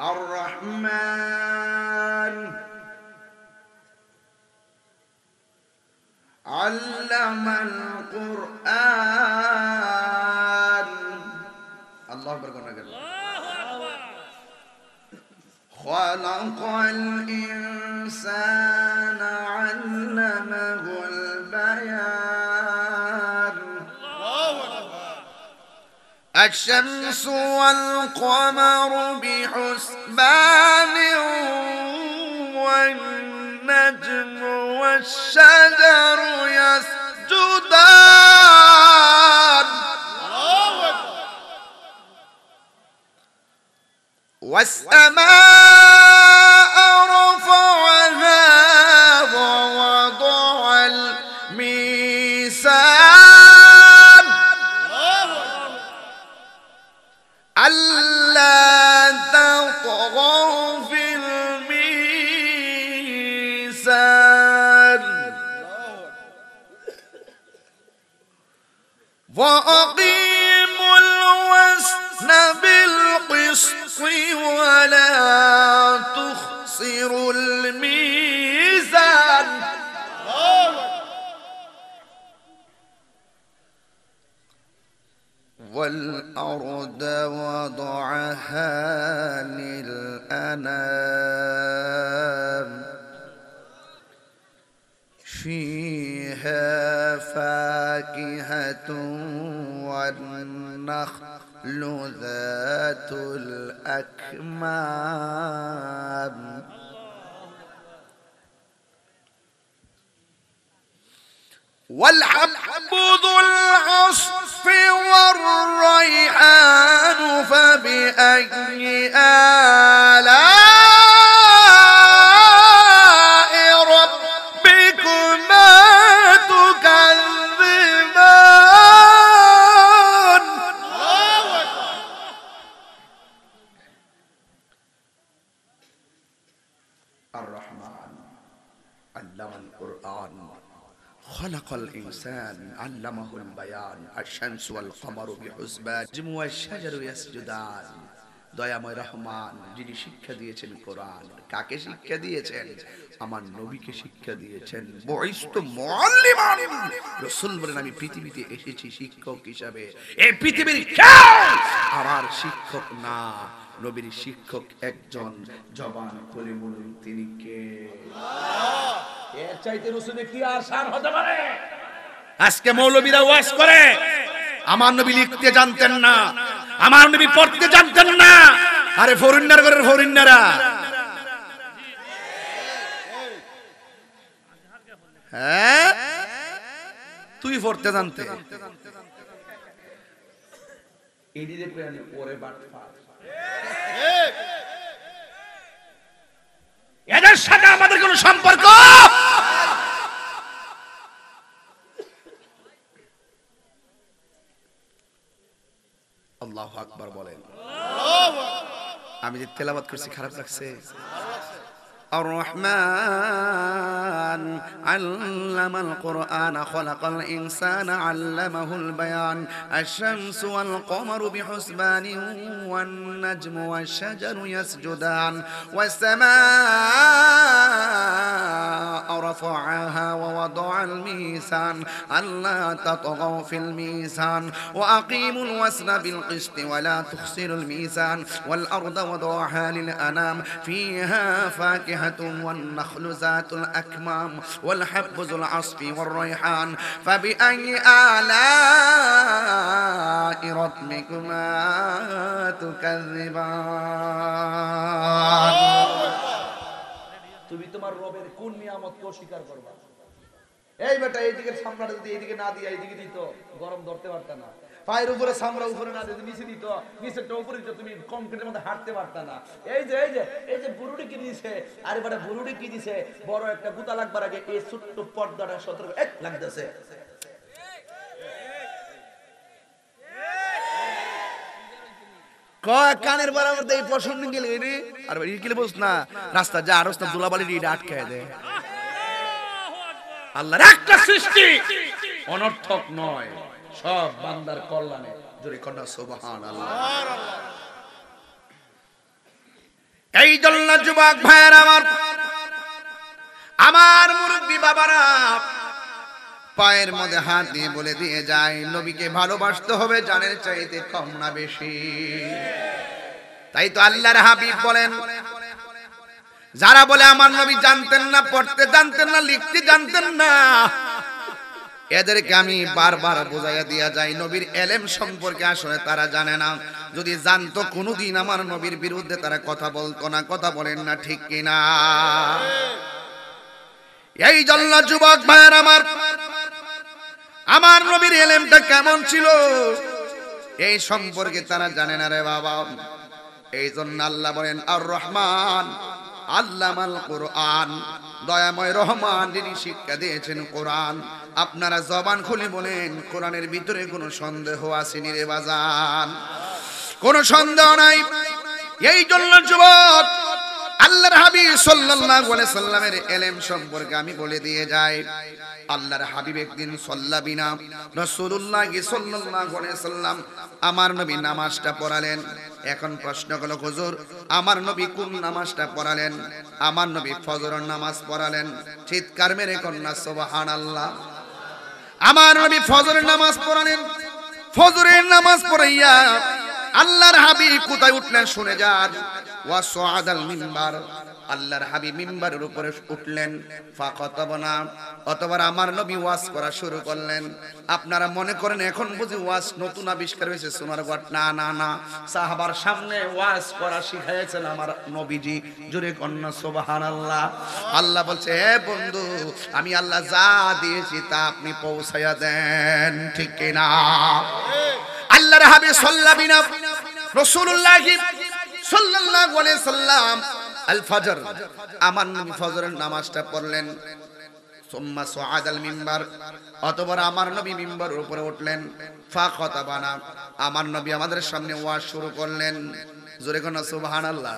الرحمن علم القرآن الله أكبر خلق الإنسان علمه البيان الشمس والقمر بحسبان والنجم والشجر يسجدان والسماء رفعها ووضع الميزان ألا تطغوا في الميزان وأقيموا الوزن بالقسط ولا تخسروا الميزان والأرض وضعها للأنام فيها فاكهة والنخل ذات الأكمام والحب ذو العصف والريحان فبأي آلاء ربكما تكذبان الرحمن علم القرآن خلق الإنسان علمه البيان الشمس والقمر بحسبان والشجر يسجدان দয়াময় রহমান যিনি শিক্ষা দিয়েছেন কোরআন কাকে শিক্ষা দিয়েছেন আমার নবীকে শিক্ষা দিয়েছেন বুইস্তু মুআল্লিমান রাসূল বলেন আমি পৃথিবীতে এসেছি শিক্ষক হিসাবে এই পৃথিবীর কেউ আমার শিক্ষক না নবীর শিক্ষক একজন জবান খুলে বলুন তিনি কে আল্লাহ এর চাইতে রাসূলের কি আর শান হতে পারে আজকে মৌলবীরা ওয়াজ করে আমার নবী লিখতে জানতেন না আমার নবী পড়তে জানতেন না আরে ফরিন্নার ঘরের ফরিন্নারা হ্যাঁ তুই পড়তে জানতে এডি দেখবে আমি পরে বাটফা এদের সাথে আমাদের কোনো সম্পর্ক আল্লাহু আকবার বলেন আমি যে তেলাওয়াত করছি খারাপ লাগছে الرحمن علم القرآن خلق الإنسان علمه البيان الشمس والقمر بحسبان والنجم والشجر يسجدان والسماء رفعها ووضع الميزان ألا تطغوا في الميزان وأقيموا الوزن بالقسط ولا تخسروا الميزان والأرض وضعها للأنام فيها فاكهة والنخل ذات الأكمام والحب ذو العصف والريحان فبأي آلاء ربكما تكذبان তুমি তোমার রবের কোন নিয়ামতকে অস্বীকার করবা এই বেটা এইদিকে সামরাটা যদি এইদিকে না দিয়ে এইদিকে দিত গরম ধরতে পারতা না পায়ের উপরে সামরা উপরে না দিতে নিচে দিত নিচেরটা উপরে দিত তুমি কংক্রিটের মধ্যে হাঁটতে পারতা না এই যে বুরুডি কি দিয়েছে আরে বেটা বুরুডি কি দিয়েছে বড় একটা গুতা লাগবার আগে এই ছোট্ট পর্দাটা সতর্ক এক লাগতেছে কানের বরাবর দেই পছন্দ গেলে রে আর এই কিলে বস না রাস্তা যা রাস্তা দুলাবালি রে আটকায় দে আল্লাহর একটা সৃষ্টি অনর্থক নয় সব বান্দার কল্যাণে জোরে কন্যা সুবহানাল্লাহ এই জন্য যুবক ভাইয়ের আমার মুরব্বী বাবারা পায়ের মধ্যে হাত দিয়ে বলে দিয়ে যায়, নবীকে ভালোবাসতে হবে জানের চাইতে কম না বেশি। তাই তো আল্লাহর হাবিব বলেন, যারা বলে আমার নবী জানতেন না, পড়তে জানতেন না, লিখতে জানতেন না, এদেরকে আমি বারবার বোঝাইয়া দিয়া যাই, নবীর এলেম সম্পর্কে আসলে তারা জানে না। যদি জানতো কোনোদিন আমার নবীর বিরুদ্ধে তারা কথা বলতো না। কথা বলেন না ঠিক কিনা? এই জন্য যুবক ভাইয়ের আমার নবীর এলেমটা কেমন ছিল এই সম্পর্কে তারা জানে না রে বাবা। এই জন্য আল্লাহ বলেন, আর রহমান আল্লামাল কোরআন, দয়াময় রহমান যিনি শিক্ষা দিয়েছেন কোরআন। আপনারা জবান খুলে বলেন, কোরআনের ভিতরে কোনো সন্দেহ আসেনি রে বাজান? কোনো সন্দেহ নাই। এই জন্য যুবক আল্লাহর হাবিব সাল্লাল্লাহু আলাইহি সাল্লামের এলেম সম্পর্কে আমি বলে দিয়ে যাই। আল্লাহর হাবিব একদিন সাল্লাবিনা রাসূলুল্লাহ সাল্লাল্লাহু আলাইহি সাল্লাম আমার নবী নামাজটা পড়ালেন। এখন প্রশ্ন হলো, হুজুর আমার নবী কোন নামাজটা পড়ালেন? আমার নবী ফজরের নামাজ পড়ালেন। চিৎকার মেরে কন্যা সুবহানাল্লাহ। আমার নবী ফজরের নামাজ পড়ালেন। ফজরের নামাজ পড়াইয়া আল্লাহর হাবিব কোথায় উঠলেন শুনে যান। ওয়াসআদাল মিম্বার, আল্লাহর হাবিব মিম্বারের উপরে উঠলেন। ফাকাতাবনা, অতবার আমার নবী ওয়াজ করা শুরু করলেন। আপনারা মনে করেন এখন বুঝি ওয়াজ নতুন আবিষ্কার হয়েছে সোনার গট? না না না, সাহাবার সামনে ওয়াজ করা শিখাইছেন আমার নবীজি। জোরে কন্যা সুবহানাল্লাহ। আল্লাহ বলছে, হে বন্ধু, আমি আল্লাহ যা দিয়েছি তা আপনি পৌঁছায়া দেন, ঠিক কিনা? আল্লাহর হাবিব সাল্লাবিনা রাসূলুল্লাহ সাল্লাল্লাহু আলাইহি সাল্লাম আল ফজর, আমার নবী ফজরের নামাজটা পড়লেন। সুম্মা সুআদাল মিম্বার, অতঃপর আমার নবী মিম্বারের উপরে উঠলেন। ফাখাতাবানা, আমার নবী আমাদের সামনে ওয়াজ শুরু করলেন। জোরে কোন সুবহানাল্লাহ।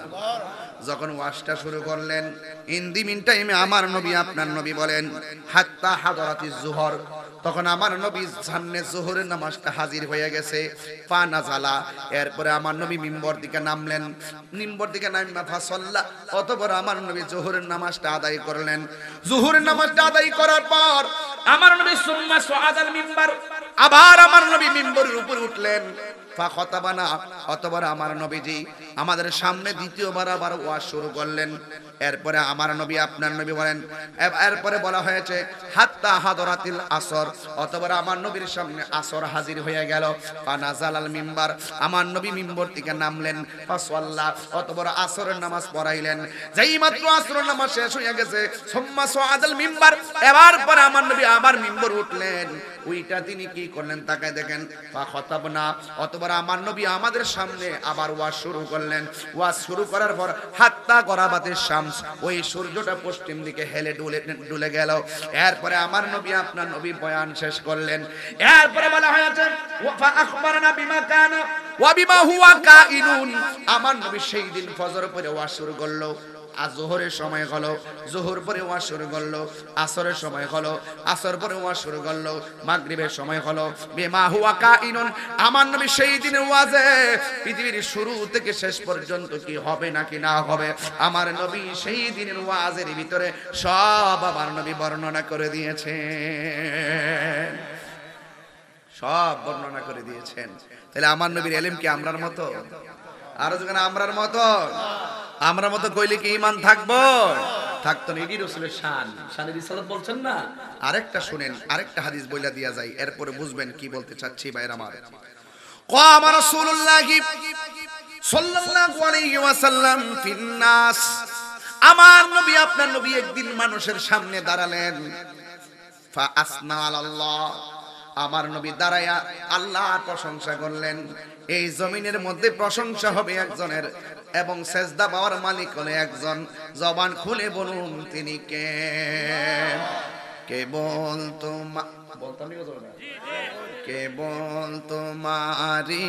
যখন ওয়াজটা শুরু করলেন, ইন দি মিন টাইমে আমার নবী আপনার নবী বলেন, হাত্তা হাদারাতিজ যুহর, তখন আমার নবী সামনে যোহরের নামাজটা হাজির হয়ে গেছে। ফা নাজালা, এরপরে আমার নবী মিম্বর দিকে নামলেন। মিম্বর দিকে নামিয়া ফাসাল্লা, অতঃপর আমার নবী যোহরের নামাজটা আদায় করলেন। যোহরের নামাজটা আদায় করার পর আমার নবী সুম্মা সুআদাল মিম্বার, আবার আমার নবী মিম্বরের উপরে উঠলেন। ফাখাতাবানা, অতঃপর আমার নবীজি আমাদের সামনে দ্বিতীয়বার আবার ওয়াজ শুরু করলেন। এরপরে আমার নবী আপনার নবী বলেন, এরপরে বলা হয়েছে হাত্তা হাদরাতিল আসর, অতঃপর আমার নবীর সামনে আসর হাজির হয়ে গেল। ফানাজালাল মিম্বার, আমার নবী মিম্বর থেকে নামলেন। ফাসাল্লা, অতঃপর আসরের নামাজ পড়াইলেন। যেই মাত্র আসরের নামাজ শেষ হয়ে গেছে, সুম্মা সুআদাল মিম্বার, এবার পরে আমার নবী আবার মিম্বর উঠলেন। ওইটা তিনি কি করলেন তাকায় দেখেন। ফাখাতাবনা, অতঃপর আমার নবী আমাদের সামনে আবার ওয়াজ শুরু করলেন। ওয়াজ শুরু করার পর হাত্তা গরাবাতিশ শামস, ওই সূর্যটা পশ্চিম দিকে হেলে ডুলে গেল। এরপরে আমার নবী আপনার নবী বয়ান শেষ করলেন। এরপরে বলা হয়েছে ওয়া আখবারনা বিমা কানা ওয়া বিমা হুয়া কাইনুন, আমার নবী সেই দিন ফজর পরে ওয়াজ শুরু করলো। আজ যোহরের সময় হলো, যোহর পরে ওয়াজ শুরু করলো। আসরের সময় হলো, আসর পরে ওয়াজ শুরু করলো। মাগরিবের সময় হলো। বিমা হুয়া কাইনুন, আমার নবী সেই দিনের ওয়াজে পৃথিবীর শুরু থেকে শেষ পর্যন্ত কি হবে নাকি না হবে, আমার নবী সেই দিনের ওয়াজের ভিতরে সব আমার নবী বর্ণনা করে দিয়েছেন। সব বর্ণনা করে দিয়েছেন। তাহলে আমার নবীর ইলম কি আমরার মতো? আর যখন আমরার মতো, আমরা মতো কইলে কি ঈমান থাকবো? থাকতো না। এটি রাসূলের শান, শানে রিসালাত বলছেন না। আরেকটা শুনেন, আরেকটা হাদিস বইলা দিয়া যায়, এরপরে বুঝবেন কি বলতে চাচ্ছি ভাইরা আমার। কামা রাসূলুল্লাহ সাল্লাল্লাহু আলাইহি ওয়াসাল্লাম ফিন নাস, আমার নবী আপনার নবী একদিন মানুষের সামনে দাঁড়ালেন। ফা আসনা আলাল্লাহ, আমার নবী দাঁড়ায়া আল্লাহর প্রশংসা করলেন। এই জমিনের মধ্যে প্রশংসা হবে একজনের এবং সেজদা পাওয়ার মালিক হলো একজন। জবান খুলে বলুন তিনি কে? কেবল কেবল তোমারি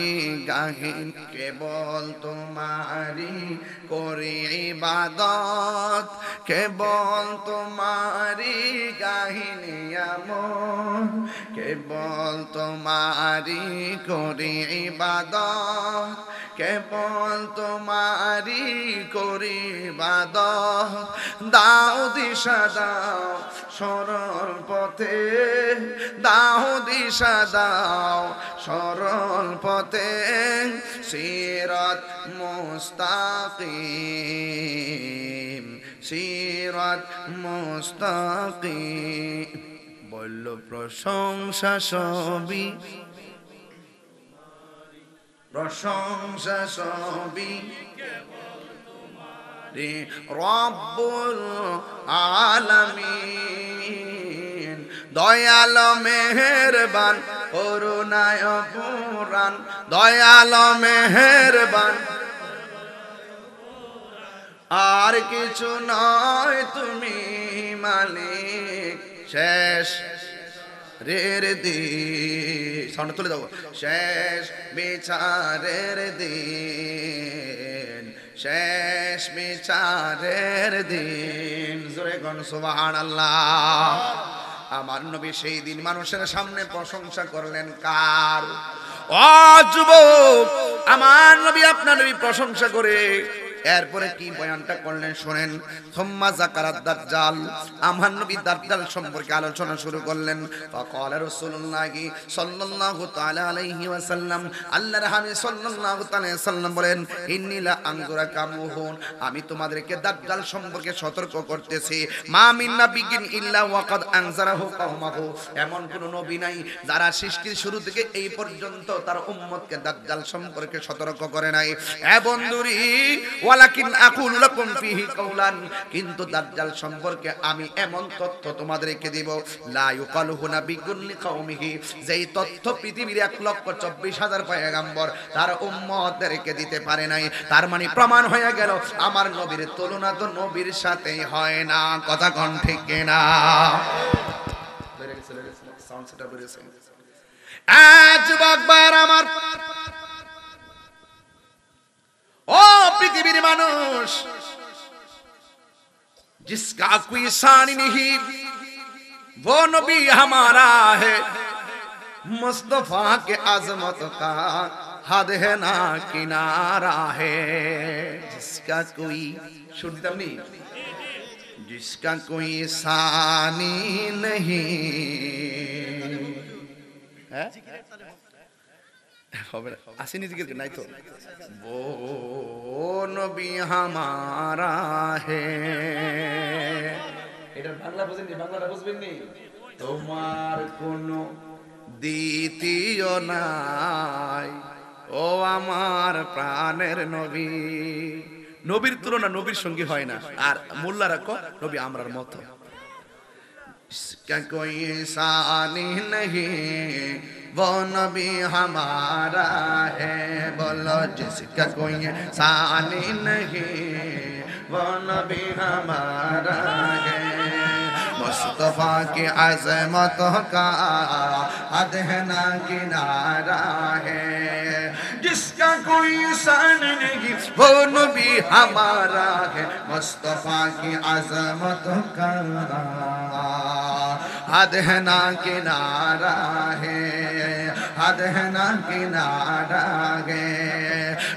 গাহিন, কেবল তোমারি করি ইবাদত, কেবল তোমারি গাহিনী আমল, কেবল তোমারি করি ইবাদত, কেবল তোমারি করি ইবাদত দাও দিশা দাও সরল পথে দাও দিশা দাও সরল পথে সিরাত মুস্তাকিম সিরাত মুস্তাকিম বলল প্রশংসা সবই প্রশংসা সবই রে রব্বুল আলামিন দয়াল মেহেরবান করুণায় পুরাণ দয়াল মেহেরবান আর কিছু নয় তুমি মালিক শেষ রের দিন সাউন্ড তুলে দাও শেষ বিচারের দিন শেষ বিচারের দিন জোরে গণ সুবহানাল্লাহ আমার নবী সেই দিন মানুষের সামনে প্রশংসা করলেন কার ও যুবক আমার নবী আপনার নবী প্রশংসা করে এরপরে কি বয়ানটা করলেন শুনেন সুম্মা যাকারাত দাজ্জাল আমার নবী দাজ্জাল সম্পর্কে আলোচনা শুরু করলেন ফাকালা রাসূলুল্লাহি সাল্লাল্লাহু তাআলা আলাইহি ওয়াসাল্লাম আল্লাহর হাবিব সাল্লাল্লাহু তাআলা আলাইহি ওয়াসাল্লাম বলেন ইন্নী লা আনজুরা কামুহুন আমি তোমাদেরকে দাজ্জাল সম্পর্কে সতর্ক করতেছি মা মিন নাবিয়্যিন ইল্লা ওয়াকাদ আনজারাহু কওমাহু এমন কোন নবী নাই যারা সৃষ্টির শুরু থেকে এই পর্যন্ত তার উম্মতকে দাজ্জাল সম্পর্কে সতর্ক করে নাই এ বন্ধুরি ওয়ালাকিন আকুলু লাকুম ফিহি কাওলান কিন্তু দাজ্জাল সম্পর্কে আমি এমন তথ্য তোমাদেরকে দেব লা ইউকালুহু নাবিয়্যুন লিকাওমিহি যেই তথ্য পৃথিবীর 1,24,000 পয়গম্বর তার উম্মতদেরকে দিতে পারে নাই তার মানে প্রমাণ হয়ে গেল আমার নবীর তুলনা তো নবীর সাথেই হয় না কথা কোন ঠিক না সাউন্ড সেটআপ করেছে আজ যুবকবার আমার ओ पृथ्वी मानुष जिसका कोई शान नहीं वो नबी हमारा है मुस्तफा के अजमत का हद है ना किनारा है जिसका कोई शुद्ध नहीं जिसका कोई शानी नहीं है আসেনি জিকির নাই তো वो नबी हमारा है এটা বাংলা বুঝেননি বাংলাটা বুঝবেন নি তোমার কোনো দ্বিতীয় নাই ও আমার প্রাণের নবী নবীর তুলনা নবীর সঙ্গে হয় না আর মোল্লারা কো নবী আমরার মতো इसका कोई शानी नहीं वो नबी हमारा है बोलो जिसका कोई शानी नहीं वो नबी हमारा है मुस्तफा की अज़मत का हद है ना किनारा है जिसका कोई शान नहीं वो नबी हमारा है मुस्तफा की अज़मत का हद है ना किनारा है हद है ना किनारा है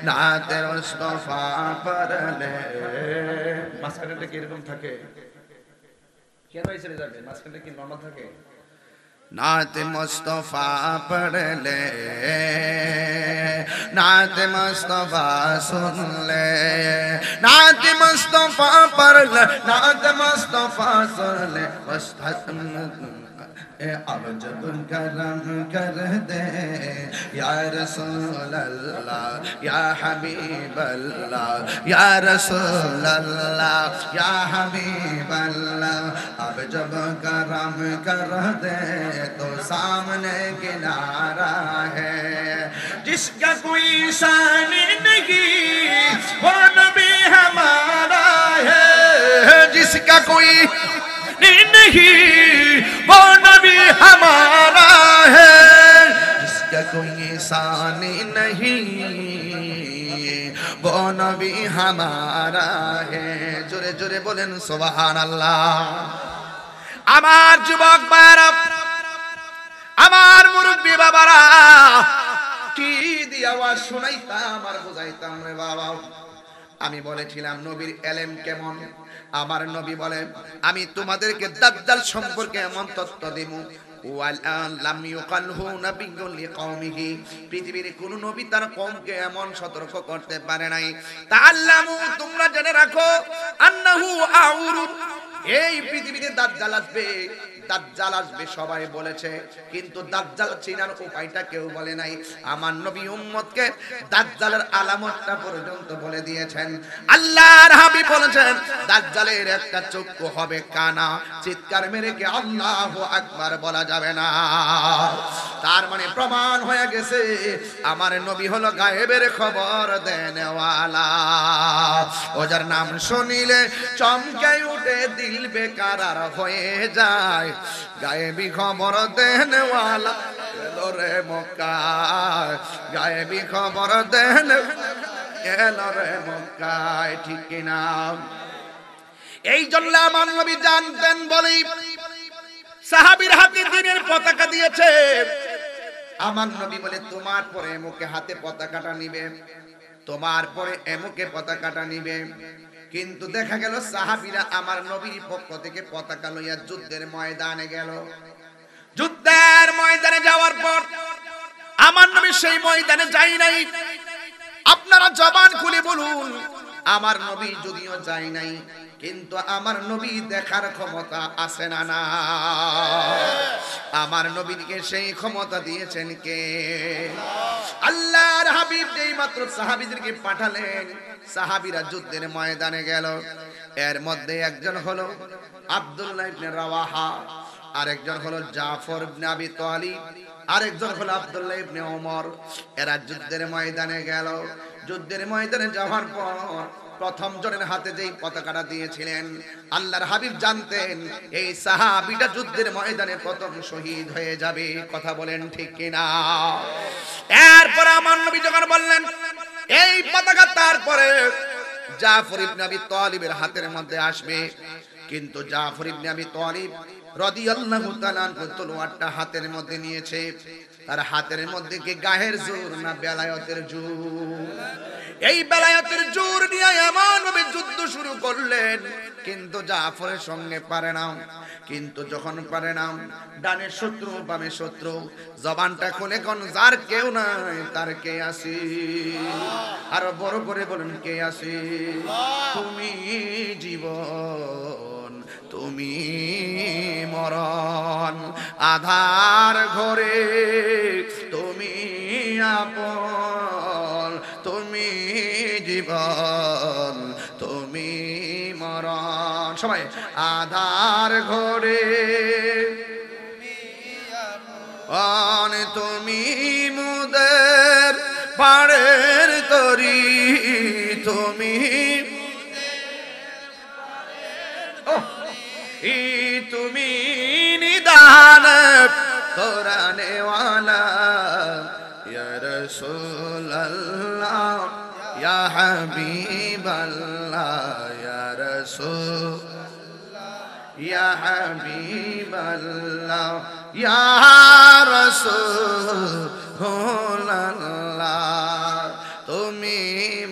नात मुस्तफा पर ले মাঝখানটা কি এরকম থাকে কেন এই চলে যাবে মাঝখানটা কি নরমাল থাকে नात मुस्तफा पढ़ ले नात मुस्तफा सुन ले नात मुस्तफा पढ़ ले नात मुस्तफा सुन ले अब जब करम कर दे या रसूल अल्लाह या हबीब अल्लाह या रसूल अल्लाह या हबीब अल्लाह अब जब करम कर दे तो सामने किनारा है जिसका कोई शान नहीं वो नबी हमारा है जिसका कोई नहीं वो नबी हमारा है जिसका कोई शान नहीं वो नबी हमारा है जोरे जोरे बोलें सुभान अल्लाह আমার যুবক ভাইরা আমার মুরব্বি বাবারা কি কি আওয়াজ শোনাইতাম আর বুঝাইতাম রে বাবা। আমি বলেছিলাম নবীর এলেম কেমন। আমার নবী বলেন আমি তোমাদেরকে দাজ্জাল সম্পর্কে এমন তথ্য দেব লাম ইউকালহু নাবিয়্যুন লিকওমিহি, পৃথিবীর কোন নবী তার কওমকে এমন সতর্ক করতে পারে নাই। তাআল্লামু, তোমরা জেনে রাখো, আন্নাহু আউরু, এই পৃথিবীতে দাজ্জাল আসবে, দাজ্জাল আসবে সবাই বলেছে, কিন্তু দাজ্জাল চিনার উপায়টা কেউ বলে নাই। আমার নবী উম্মতকে দাজ্জালের আলামতটা পর্যন্ত বলে দিয়েছেন। আল্লাহর হাবিব বলেছেন দাজ্জালের একটা চক্ষু হবে কানা, চিৎকার মেরে কি আল্লাহু আকবার বলা যাবে না। তার মানে প্রমাণ হয়ে গেছে আমার নবী হলো গায়েবের খবর দেনেওয়ালা। ওজার নাম শুনিলে চমকে উঠে দিল বেকারার হয়ে যায়, গায়েবী খবর দেনেওয়ালা এলো রে মক্কায়, গায়েবী খবর দেন এলো রে মক্কায়, ঠিক কিনা? এই জন্য আমার নবী জানতেন বলেই সাহাবীর হাতে দ্বীনের পতাকা দিয়েছে। আমার নবী বলে তোমার পরে এমুকে হাতে পতাকাটা নিবে, তোমার পরে এমুকে পতাকাটা নিবে। কিন্তু দেখা গেল সাহাবীরা আমার নবীর পক্ষ থেকে পতাকা লইয়া যুদ্ধের ময়দানে গেল। যুদ্ধের ময়দানে যাওয়ার পর আমার নবী সেই ময়দানে যাই নাই। আপনারা জবান খুলে বলুন, আমার নবী যদিও যাই নাই, কিন্তু আমার নবী দেখার ক্ষমতা আছে না না? আমার নবীকে সেই ক্ষমতা দিয়েছেন কে? আল্লাহর হাবিব যেই মাত্র সাহাবীদেরকে পাঠালেন, সাহাবীরা যুদ্ধের ময়দানে গেল। এর মধ্যে একজন হলো আব্দুল্লাহ ইবনে রাওয়াহা, আরেকজন হলো জাফর ইবনে আবি তালিব, আরেকজন হলো আব্দুল্লাহ ইবনে ওমর। এরা যুদ্ধের ময়দানে গেল। যুদ্ধের ময়দানে যাওয়ার পর প্রথম জনের হাতে যেই পতাকাটা দিয়েছিলেন, আল্লাহর হাবিব জানতেন এই সাহাবীটা যুদ্ধের ময়দানে প্রথম শহীদ হয়ে যাবে। কথা বলেন ঠিক কিনা? এরপর আমার নবী যখন বললেন এই পতাকা তারপরে জাফর ইবনে আবি তালিবের হাতের মধ্যে আসবে, কিন্তু জাফর ইবনে আবি তালিব রাদিয়াল্লাহু তাআলা তলোয়ারটা হাতের মধ্যে নিয়েছে। তার হাতের মধ্যে কি গায়ের জোর না বেলায়েতের জোর? এই বেলায়েতের জোর নিয়ে এমন ভাবে যুদ্ধ শুরু করলেন, কিন্তু জাফরের সঙ্গে পারে না। কিন্তু যখন পারে না, ডানে শত্রু বামে শত্রু, জবানটা খুলে কোন যার কেউ নাই তার কে আসি? আরো বড় করে বলেন কে আসি? তুমি জীবন, তুমি মরণ, আধার ঘরে তুমি আপন, তুমি জীবন, তুমি মরণ। সবাই আধার ঘরে আপন, তুমি মুদের পাড়ের তরি, তুমি তুমি নিদান কোরআনে ওয়ালা, ইয়া রাসূলুল্লাহ ইয়া হাবিবাল্লাহ, ইয়া রাসূলুল্লাহ ইয়া হাবিবাল্লাহ, ইয়া রাসূলুল্লাহ, তুমি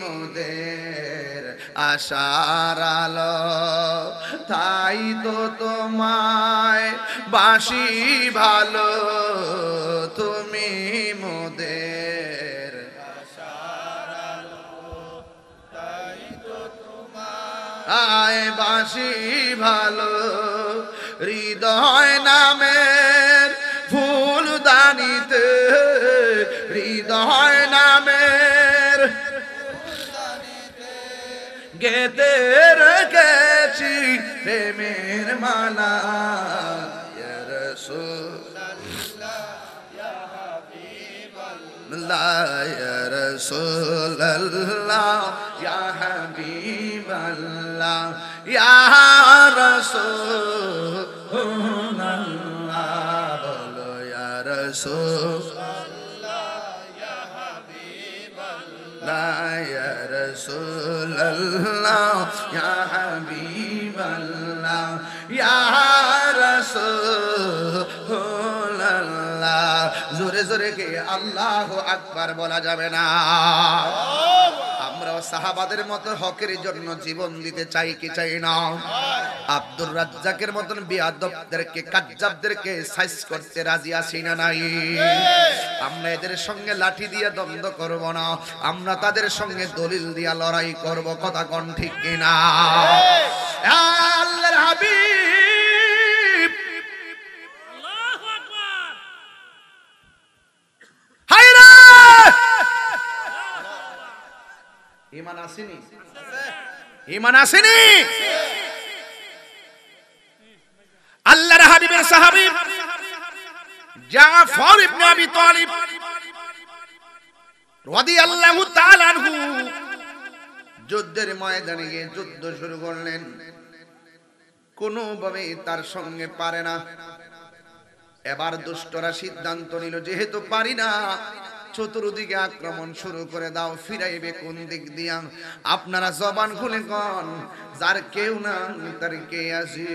মোদের আশার আলো, তাই তো তোমায় বাসি ভালো, তুমি মোদের আশার আলো, তাই তো তোমায় বাসি ভালো। হৃদয় নামের ফুলদানিতে, হৃদয় নামের গেতে রেখেছি প্রেমের মালা, ইয়া রাসূলুল্লাহ ইয়া হাবিবাল্লাহ, ইয়া রাসূলুল্লাহ ইয়া হাবিবাল্লাহ, ইয়া রাসূলুল্লাহ, বলো ইয়া রাসূলুল্লাহ ইয়া হাবিবাল্লাহ, ইয়া রাসূলুল্লাহ ইয়া হাবিবাল্লাহ, ইয়া রাসূলুল্লাহ। জোরে জোরে কে আল্লাহু আকবার বলা যাবে না? আমরাও সাহাবাদের মতো হকের জন্য জীবন দিতে চাই কি চাই না? আব্দুর রাজ্জাকের মতন বিয়াদবদেরকে কাজ্জাবদেরকে সাইজ করতে রাজি আছি না নাই? আমরা এদের সঙ্গে লাঠি দিয়ে দ্বন্দ্ব করব না, আমরা তাদের সঙ্গে দলিল দিয়া লড়াই করব। কথা কোন ঠিক কিনা? আল্লাহর হাবিব আল্লাহু আকবার। হায়রে ঈমান আসেনি? ঈমান আসেনি? আল্লাহর হাবিবের সাহাবী জাফর ইবনে আবি তালিব রাদিয়াল্লাহু তাআলা আনহু যুদ্ধের ময়দানে গিয়ে যুদ্ধ শুরু করলেন। কোনোভাবে তার সঙ্গে পারে না। এবার দুষ্টরা সিদ্ধান্ত নিল, যেহেতু পারি না, চতুর্দিকে আক্রমণ শুরু করে দাও। ফিরাইবে কোন দিক দিয়া? আপনারা জবান খুলে কোন, যার কেউ না তার কে আছে?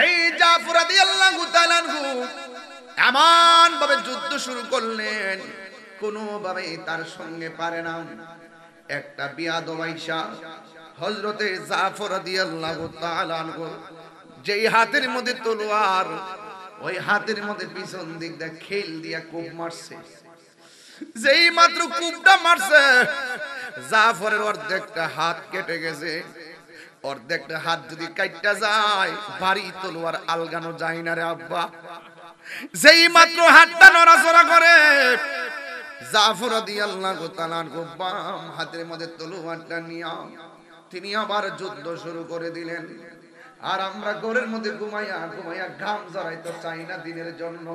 এই জাফর রাদিয়াল্লাহু তাআলা আনহু এমন ভাবে যুদ্ধ শুরু করলেন, কোনোভাবে তার সঙ্গে পারে না। একটা বিয়াদব আয়েশা হযরতে জাফর রাদিয়াল্লাহু তাআলা আনহু যেই হাতের মধ্যে তলোয়ার, ওই হাতের মধ্যে পিছন দিক দিয়ে খেল দিয়া কূপ মারছে। যেই মাত্র কূপটা মারছে, জাফরের অর্ধেকটা হাত কেটে গেছে। অর্ধেকটা হাত যদি কাটটা যায়, ভারী তলোয়ার আলগানো যায় না রে আব্বা। যেই মাত্র হাতটা নড়াচড়া করে, জাফর রাদিয়াল্লাহু তাআলা আনহু বাম হাতের মধ্যে তলোয়ারটা নিয়ে তিনি আবার যুদ্ধ শুরু করে দিলেন। আর আমরা ঘরের মধ্যে ঘুমাইয়া ঘুমাইয়া ঘাম জড়াইতে চাই না দিনের জন্য।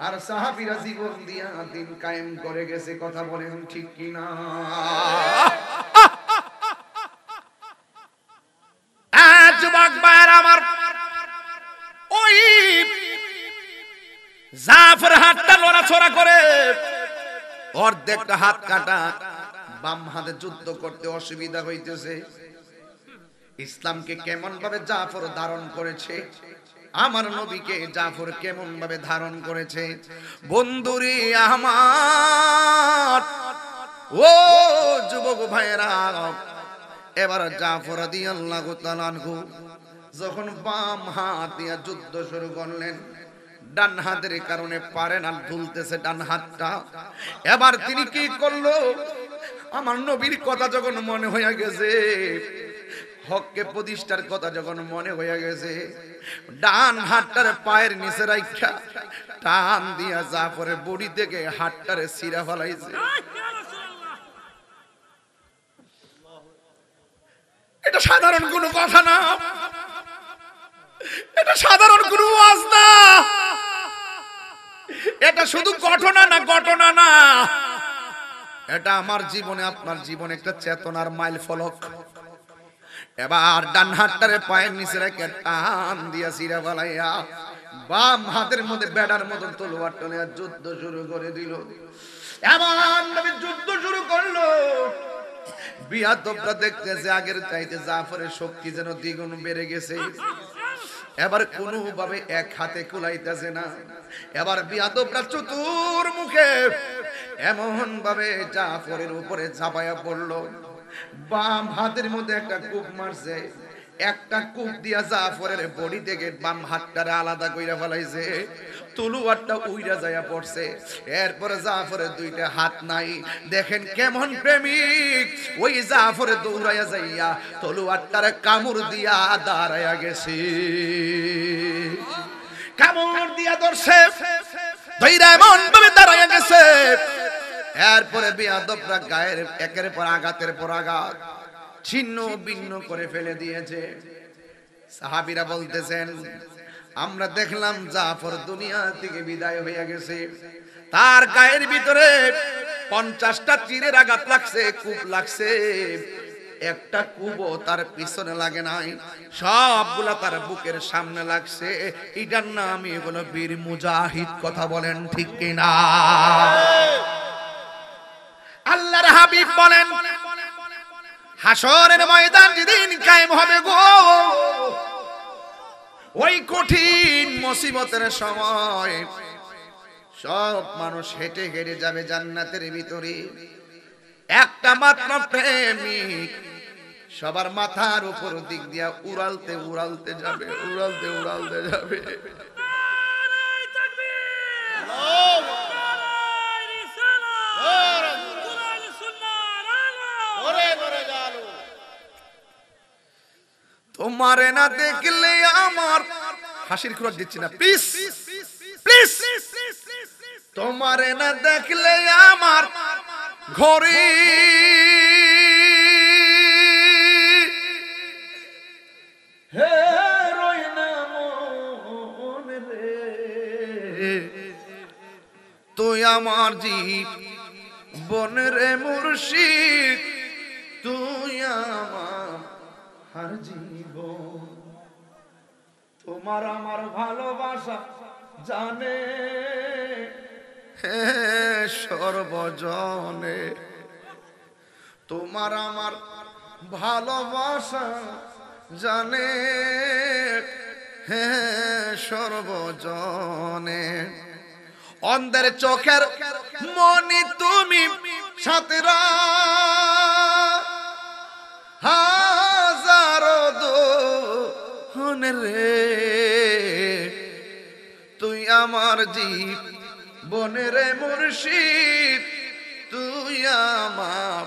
আর সাহাবীরা জীবন দিয়া দিন কায়েম করে গেছে। কথা বলেন ঠিক কিনা? যুবক ভাইরা আমার, ওই জাফর হাতটা লড়াছড়া করে অর্ধেকটা হাত কাটা, বাম হাতে যুদ্ধ করতে অসুবিধা হইতেছে। ইসলামকে কেমন ভাবে জাফর ধারণ করেছে, আমার নবীকে জাফর কেমন ভাবে ধারণ করেছে। বন্ধুরে আমার, ও যুবক ভাইরা, এবার জাফর রাদিয়াল্লাহু তাআলা আনহু যখন বাম হাত দিয়ে যুদ্ধ শুরু করলেন, ডান হাতের কারণে পারে না, ঝুলতেছে ডান হাতটা। এবার তিনি কি করলো, আমার নবীর কথা যখন মনে হয়ে গেছে, হককে প্রতিষ্ঠার কথা যখন মনে হয়ে গেছে, ডান হাতটার পায়ের নিচে রাখা টান দিয়া জাফরের বডি থেকে হাতটারে ছিঁড়া ফেলাইছে। এটা সাধারণ কোনো কথা না, এটা সাধারণ কোনো ওয়াজ না, এটা শুধু ঘটনা না, ঘটনা না, এটা আমার জীবনে আপনার জীবনে একটা চেতনার মাইল ফলক। এবার ডান হাতটারে পায়ের নিচে রেখে টান দিয়া ছিঁড়া ফেলাইয়া বাম হাতের মধ্যে বেড়ার মতন তলোয়ারটা নিয়ে যুদ্ধ শুরু করে দিল। এমন ভাবে যুদ্ধ শুরু করলো, বিয়াদবরা দেখতেছে আগের চাইতে জাফরের শক্তি যেন দ্বিগুণ বেড়ে গেছে। এবার কোনোভাবে এক হাতে কুলাইতেছে না। এবার বিয়াদবরা চতুর্মুখে এমন ভাবে জাফরের উপরে ঝাঁপায়া পড়লো। বাম হাতের মধ্যে একটা কূপ মারছে, একটা কূপ দিয়া জাফরের বডি থেকে বাম হাতটারে আলাদা কইরা ফেলাইছে। তলোয়ারটা উইরা যায়া পড়ছে। এরপরে জাফরের দুইটা হাত নাই। দেখেন কেমন প্রেমিক, ওই জাফরে দৌড়াইয়া যাইয়া তলোয়ারটারে কামড় দিয়া দাঁড়াইয়া গেছে। কামড় দিয়া ধরছে, ধইরা এমন ভাবে দাঁড়াইয়া গেছে। এরপরে বিয়াদবরা গায়ের একের পর আঘাতের পর আঘাত ছিন্ন ভিন্ন করে ফেলে দিয়েছে। সাহাবীরা বলতেছেন, আমরা দেখলাম জাফর দুনিয়া থেকে বিদায় হয়ে গেছে, তার গায়ের ভিতরে 50টা তীরের আঘাত লাগছে, কূপ লাগছে, একটা কূপও তার পিছনে লাগে নাই, সবগুলা তার বুকের সামনে লাগছে। এটার নামই হলো বীর মুজাহিদ। কথা বলেন ঠিক কিনা? আল্লাহর হাবিব বলেন, হাসরের ময়দান যেদিন কায়েম হবে গো, ওই কঠিন মুসিবতের সময় সব মানুষ হেঁটে হেঁটে যাবে জান্নাতের ভিতরে, একটা মাত্র প্রেমিক সবার মাথার উপর দিক দিয়া উড়ালতে উড়ালতে যাবে, উড়ালতে উড়ালতে যাবে। তোমারে না দেখলে আমার, হাসির খোরাক দিচ্ছি না প্লিজ প্লিজ, তোমারে না দেখলে আমার ঘরে হে রই না মন রে, তুই আমার জীবন রে মুর্শিদ, তুই আমার জীবন। তোমার আমার ভালোবাসা জানে হে সর্বজনে, তোমার আমার ভালোবাসা জানে হে সর্বজনে। অন্ধের চোখের মনি তুমি, সাতেরা হাজারো দোহন রে, তুই আমার জীবনের মুর্শিদ, তুই আমার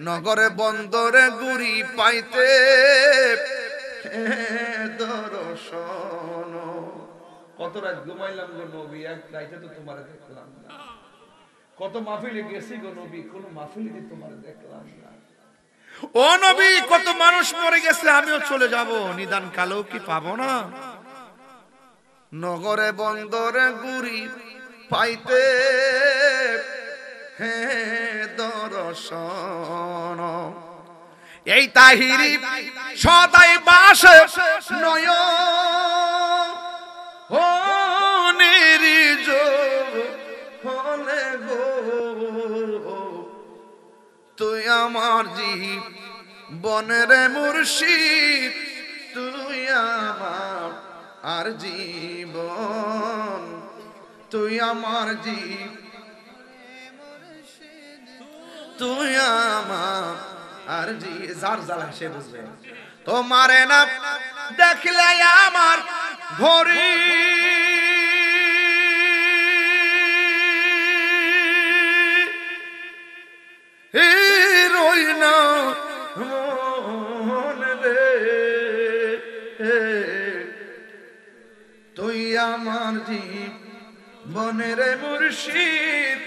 নগরে বন্দরে গুড়ি পাইতে দর্শন। কত রাত ঘুমাইলাম গো নবী, এক রাইতে তো তোমার দেখলাম না। কত মাহফিলে গেছি গো নবী, কোন মাহফিলে তোমার দেখলাম না। ও নবী, কত মানুষ মরে গেছে, আমিও চলে যাব, নিদান কালো কি পাবো না? নগরে বন্দরে গুড়ি পাইতে হে দর্শন। এই তাহিরি সদাই বাস নয় হলে গো, তুই আমার জীবনের মুর্শিদ, তুই আমার জীবন, তুই আমার তুই আমার যার জ্বালা সে বুঝবে। তোমারে না দেখলে আমার ঘরে রই না মন রে, তুই আমার জীবনের মুর্শিদ,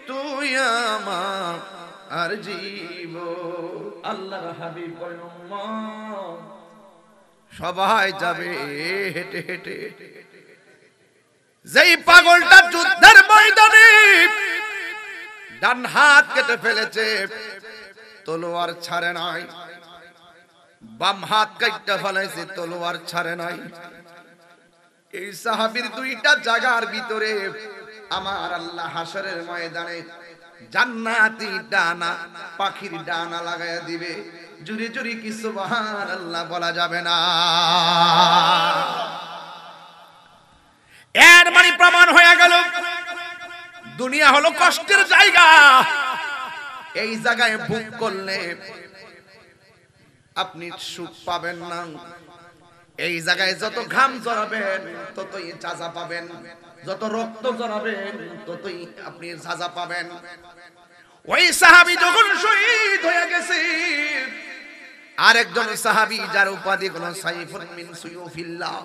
তুই আমার জীবন। আল্লাহর হাবিব বলেন উম্মত সবাই যাবে হেঁটে হেঁটে। যেই পাগলটা যুদ্ধের ময়দানে ডান হাত কেটে ফেলেছে, তলোয়ার ছাড়ে নাই, বাম হাত কেটে ফেলেছে, তলোয়ার ছাড়ে নাই। এই সাহাবীর দুইটা জায়গার ভিতরে আমার আল্লাহ হাসরের ময়দানে জান্নাতি ডানা, পাখির ডানা লাগাইয়া দিবে। জুরি জুরি কি সুবহানাল্লাহ বলা যাবে না। এর মানে প্রমাণ হয়ে গেল দুনিয়া হলো কষ্টের জায়গা। এই জায়গায় ভোগ করলে আপনি সুখ পাবেন না। এই জায়গায় যত ঘাম জড়াবেন ততই সাজা পাবেন, যত রক্ত জড়াবেন ততই আপনি সাজা পাবেন। ওই সাহাবী যখন শহীদ হয়ে গেছে, আরেকজন সাহাবী যার উপাধি হলো সাইফুন মিন সুয়ুফিল্লাহ,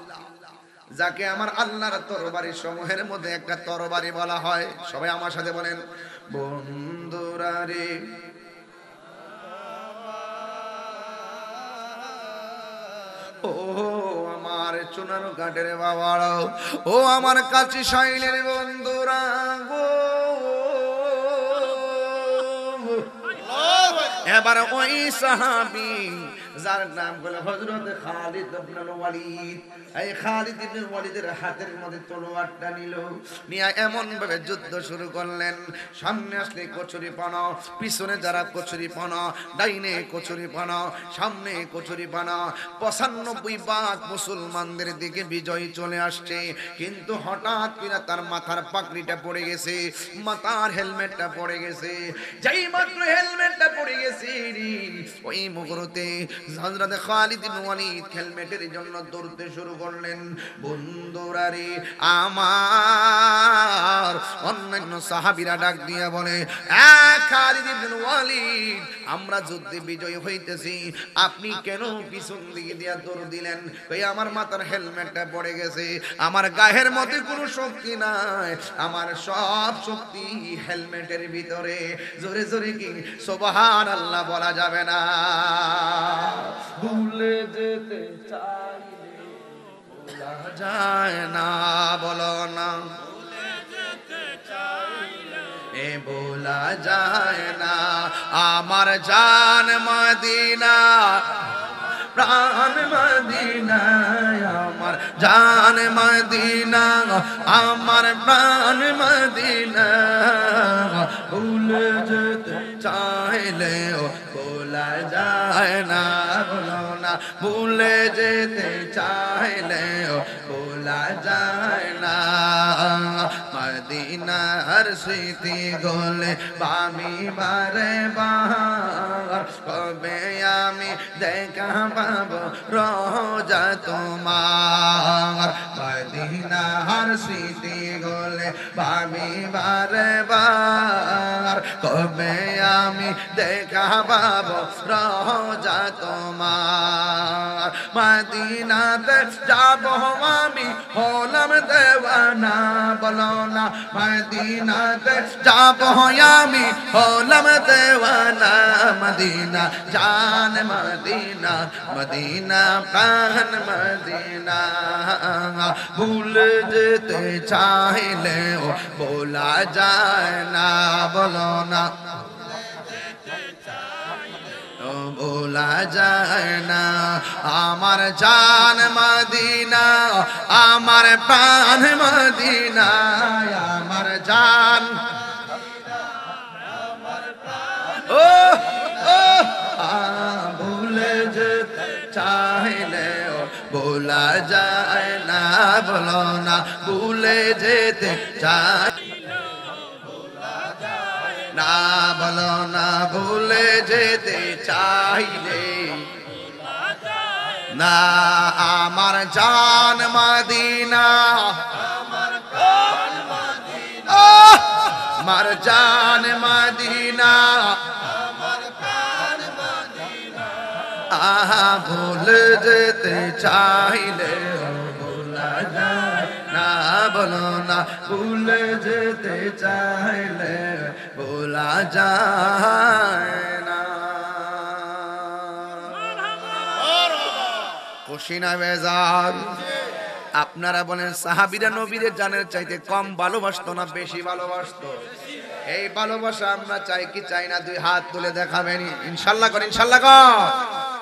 যাকে আমার আল্লাহর তরবারি সমূহের মধ্যে একটা তরবারি বলা হয়। সবাই আমার সাথে বলেন, বন্ধুরা রে ও আমার চুনার ঘাটের বাবারা, ও আমার কাছে শাইলের বন্ধুরা গো, এবার ওই সাহাবী যার নাম হলো হযরত খালিদ ইবনে ওয়ালিদ, এই খালিদ ইবনে ওয়ালিদের হাতের মধ্যে তলোয়ারটা নিল, নিয়ে এমন ভাবে যুদ্ধ শুরু করলেন, সামনে আসলে কচুরিপানা, পিছনে যারা কচুরিপানা, ডাইনে কচুরিপানা, সামনে কচুরিপানা, 95 ভাগ মুসলমানদের দিকে বিজয় চলে আসছে। কিন্তু হঠাৎ করে তার মাথার পাগড়িটা পড়ে গেছে, মাথার হেলমেটটা পড়ে গেছে। যেই মাত্র হেলমেটটা পড়ে গেছে, ওই মুহূর্তে হযরত খালিদ ইবনে ওয়ালিদ হেলমেটের জন্য দৌড়তে শুরু করলেন। বন্ধুরা রে আমার, অন্যান্য সাহাবীরা ডাক দিয়া বলে, খালিদ ইবনে ওয়ালিদ, আমরা যুদ্ধে বিজয় হইতেছি, আপনি কেন পিছন দিকে দিয়া দৌড় দিলেন? কই আমার মাথার হেলমেটটা পড়ে গেছে, আমার গায়ের মধ্যে কোনো শক্তি নাই, আমার সব শক্তি হেলমেটের ভিতরে। জোরে জোরে কি সুবহানাল্লাহ বলা যাবে না? ভুলে যেতে চাইলে ভোলা যায় না, বলো না। এ ভোলা যায় না, আমার জান মদিনা, প্রাণ মদিনা, আমার জান মদিনা, আমার প্রাণ মদিনা। ভুলে যেতে চাইলেও ভোলা যায় না, বলো না। ভুলে যেতে চাইলেও ভোলা যায় না, মদিনার স্মৃতি গোলে পামি বারে বার, কবে আমি দেখা পাবো রোজা তোমার। মদিনার স্মৃতি গোলে পামি বারে বার, কবে আমি দেখা পাবো রোজা তোমার। মদিনাতে যাবো আমি হলাম দেওয়ানা, বলো না। মদিনাতে যাবো আমি হলাম দেওয়ানা, মদিনা জান মদিনা, মদিনা প্রাণ মদিনা। ভুলে যেতে চাইলেও বলা যায় না, বলো না। ভোলা যায় না, আমার জান মদিনা, আমার প্রাণ মদিনা, আমার জান। ও ভুলে যেতে চাইলেও ভোলা যায় না, বলো না। ভুলে যেতে চাই না, বলো না। ভুলে যেতে চাইলে না, আমার জান মদিনা, আমার জান মদিনা, ভুলে যেতে চাইলে ভোলা যায় না, বলো না। ভুলে যেতে চাইলে ভোলা যায় না। খুশিনা বেজার? আপনারা বলেন সাহাবীরা নবীর জানের চাইতে কম ভালোবাসতো না বেশি ভালোবাসতো? এই ভালোবাসা আমরা চাই কি চাই না? দুই হাত তুলে দেখাবেন ইনশাআল্লাহ করেন, ইনশাআল্লাহ কর।